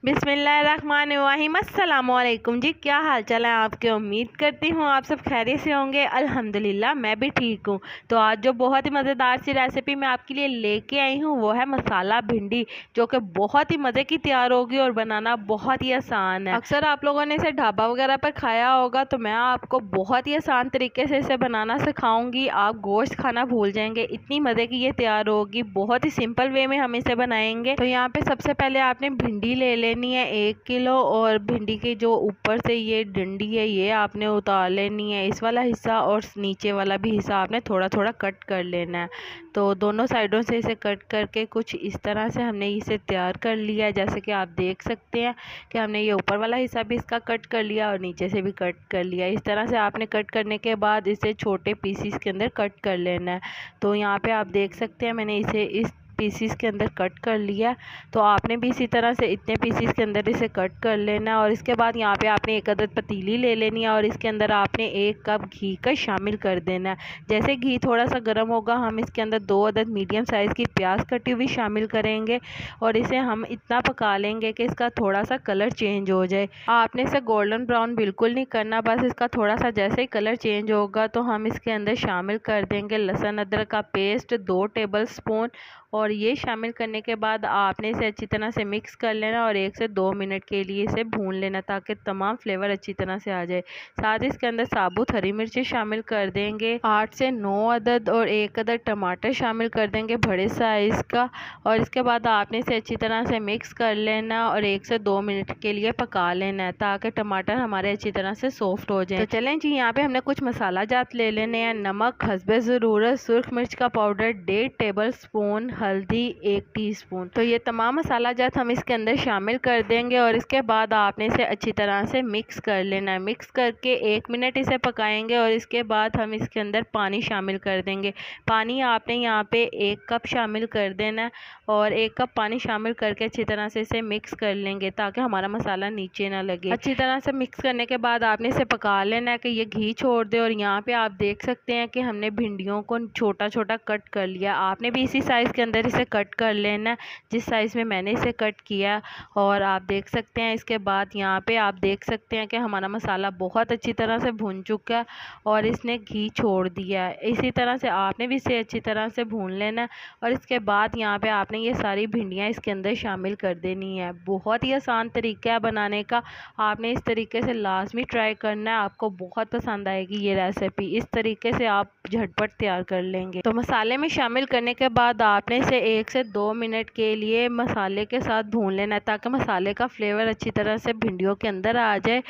बिस्मिल्लाहिर्रहमानिर्रहीम। अस्सलामुअलैकुम जी, क्या हाल चाल है आपके। उम्मीद करती हूँ आप सब खैरियत से होंगे। अल्हम्दुलिल्लाह मैं भी ठीक हूँ। तो आज जो बहुत ही मज़ेदार सी रेसिपी मैं आपके लिए लेके आई हूँ वो है मसाला भिंडी, जो कि बहुत ही मज़े की तैयार होगी और बनाना बहुत ही आसान है। अक्सर आप लोगों ने इसे ढाबा वगैरह पर खाया होगा, तो मैं आपको बहुत ही आसान तरीके से इसे बनाना सिखाऊंगी। आप गोश्त खाना भूल जाएंगे, इतनी मज़े की ये तैयार होगी। बहुत ही सिंपल वे में हम इसे बनाएंगे। तो यहाँ पे सबसे पहले आपने भिंडी ले लेनी है 1 किलो, और भिंडी के जो ऊपर से ये डंडी है ये आपने उतार लेनी है, इस वाला हिस्सा, और नीचे वाला भी हिस्सा आपने थोड़ा थोड़ा कट कर लेना है। तो दोनों साइडों से इसे कट करके कुछ इस तरह से हमने इसे तैयार कर लिया है। जैसे कि आप देख सकते हैं कि हमने ये ऊपर वाला हिस्सा भी इसका कट कर लिया और नीचे से भी कट कर लिया। इस तरह से आपने कट करने के बाद इसे छोटे पीसीस के अंदर कट कर लेना है। तो यहाँ पे आप देख सकते हैं मैंने इसे इस पीसीस के अंदर कट कर लिया। तो आपने भी इसी तरह से इतने पीसीस के अंदर इसे कट कर लेना है। और इसके बाद यहाँ पे आपने एक अदद पतीली ले लेनी है और इसके अंदर आपने 1 कप घी का शामिल कर देना है। जैसे घी थोड़ा सा गर्म होगा, हम इसके अंदर 2 अदद मीडियम साइज़ की प्याज कटी हुई शामिल करेंगे और इसे हम इतना पका लेंगे कि इसका थोड़ा सा कलर चेंज हो जाए। आपने इसे गोल्डन ब्राउन बिल्कुल नहीं करना, बस इसका थोड़ा सा जैसे ही कलर चेंज होगा तो हम इसके अंदर शामिल कर देंगे लहसुन अदरक का पेस्ट 2 टेबल स्पून। और ये शामिल करने के बाद आपने इसे अच्छी तरह से मिक्स कर लेना और 1 से 2 मिनट के लिए इसे भून लेना ताकि तमाम फ्लेवर अच्छी तरह से आ जाए। साथ ही इसके अंदर साबुत हरी मिर्ची शामिल कर देंगे 8 से 9 अदद, और 1 अदद टमाटर शामिल कर देंगे बड़े साइज़ का। और इसके बाद आपने इसे अच्छी तरह से मिक्स कर लेना और 1 से 2 मिनट के लिए पका लेना है ताकि टमाटर हमारे अच्छी तरह से सॉफ्ट हो जाए। तो चलें जी, यहाँ पे हमने कुछ मसाला जात ले लेने हैं। नमक हस्बे ज़रूरत, सुर्ख मिर्च का पाउडर 1.5 टेबल स्पून, हल्दी 1 टीस्पून। तो ये तमाम मसाला जात हम इसके अंदर शामिल कर देंगे और इसके बाद आपने इसे अच्छी तरह से मिक्स कर लेना है। मिक्स करके 1 मिनट इसे पकाएंगे और इसके बाद हम इसके अंदर पानी शामिल कर देंगे। पानी आपने यहाँ पे 1 कप शामिल कर देना है और 1 कप पानी शामिल करके अच्छी तरह से इसे मिक्स कर लेंगे ताकि हमारा मसाला नीचे ना लगे। अच्छी तरह से मिक्स करने के बाद आपने इसे पका लेना है कि ये घी छोड़ दे। और यहाँ पे आप देख सकते हैं कि हमने भिंडियों को छोटा छोटा कट कर लिया। आपने भी इसी साइज़ के अंदर इसे कट कर लेना जिस साइज़ में मैंने इसे कट किया। और आप देख सकते हैं इसके बाद यहाँ पे आप देख सकते हैं कि हमारा मसाला बहुत अच्छी तरह से भुन चुका है और इसने घी छोड़ दिया है। इसी तरह से आपने भी इसे अच्छी तरह से भून लेना है और इसके बाद यहाँ पे आपने ये सारी भिंडियाँ इसके अंदर शामिल कर देनी है। बहुत ही आसान तरीका है बनाने का, आपने इस तरीके से लाजमी ट्राई करना है, आपको बहुत पसंद आएगी ये रेसिपी। इस तरीके से आप झटपट तैयार कर लेंगे। तो मसाले में शामिल करने के बाद आपने इसे 1 से 2 मिनट के लिए मसाले के साथ भून लेना है ताकि मसाले का फ्लेवर अच्छी तरह से भिंडियों के अंदर आ जाए।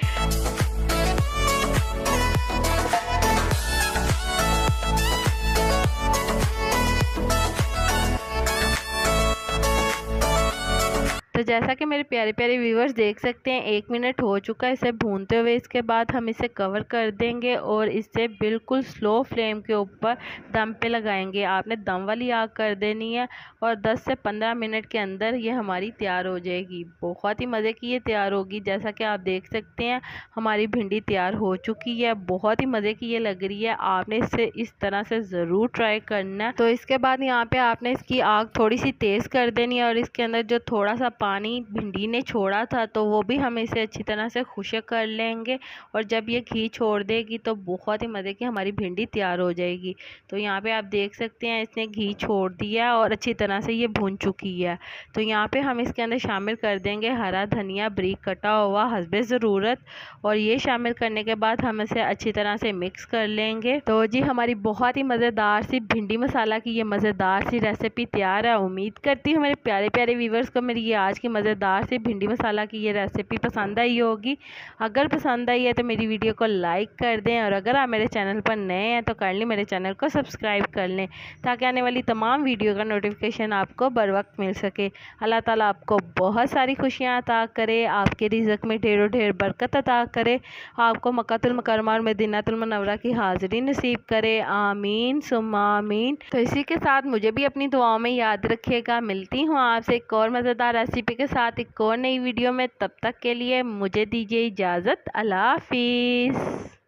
तो जैसा कि मेरे प्यारे प्यारे व्यूवर्स देख सकते हैं 1 मिनट हो चुका है इसे भूनते हुए। इसके बाद हम इसे कवर कर देंगे और इसे बिल्कुल स्लो फ्लेम के ऊपर दम पे लगाएंगे। आपने दम वाली आग कर देनी है और 10 से 15 मिनट के अंदर ये हमारी तैयार हो जाएगी। बहुत ही मज़े की ये तैयार होगी। जैसा कि आप देख सकते हैं हमारी भिंडी तैयार हो चुकी है, बहुत ही मज़े की ये लग रही है। आपने इसे इस तरह से ज़रूर ट्राई करना है। तो इसके बाद यहाँ पे आपने इसकी आग थोड़ी सी तेज़ कर देनी है और इसके अंदर जो थोड़ा सा पानी भिंडी ने छोड़ा था तो वो भी हम इसे अच्छी तरह से खुश्क कर लेंगे। और जब ये घी छोड़ देगी तो बहुत ही मज़े की हमारी भिंडी तैयार हो जाएगी। तो यहाँ पे आप देख सकते हैं इसने घी छोड़ दिया और अच्छी तरह से ये भून चुकी है। तो यहाँ पे हम इसके अंदर शामिल कर देंगे हरा धनिया बारीक कटा हुआ हस्बे ज़रूरत। और ये शामिल करने के बाद हम इसे अच्छी तरह से मिक्स कर लेंगे। तो जी हमारी बहुत ही मज़ेदार सी भिंडी मसाला की ये मज़ेदार सी रेसिपी तैयार है। उम्मीद करती हूँ मेरे प्यारे प्यारे व्यूवर्स को मेरी ये आज की मज़ेदार सी भिंडी मसाला की ये रेसिपी पसंद आई होगी। अगर पसंद आई है तो मेरी वीडियो को लाइक कर दें और अगर आप मेरे चैनल पर नए हैं तो काइंडली मेरे चैनल को सब्सक्राइब कर लें ताकि आने वाली तमाम वीडियो का नोटिफिकेशन आपको बर वक्त मिल सके। अल्लाह ताला आपको बहुत सारी खुशियाँ अता करे, आपके रिज़्क़ में ढेरों ढेर बरकत अता करे, आपको मक्कातुल मुकर्रमा और मदीनातुल मुनव्वरा की हाज़िरी नसीब करे। आमीन सुम्मा आमीन। तो इसी के साथ मुझे भी अपनी दुआओं में याद रखिएगा। मिलती हूँ आपसे एक और मज़ेदार रेसिपी के साथ एक और नई वीडियो में। तब तक के लिए मुझे दीजिए इजाज़त। अल्लाह हाफिज़।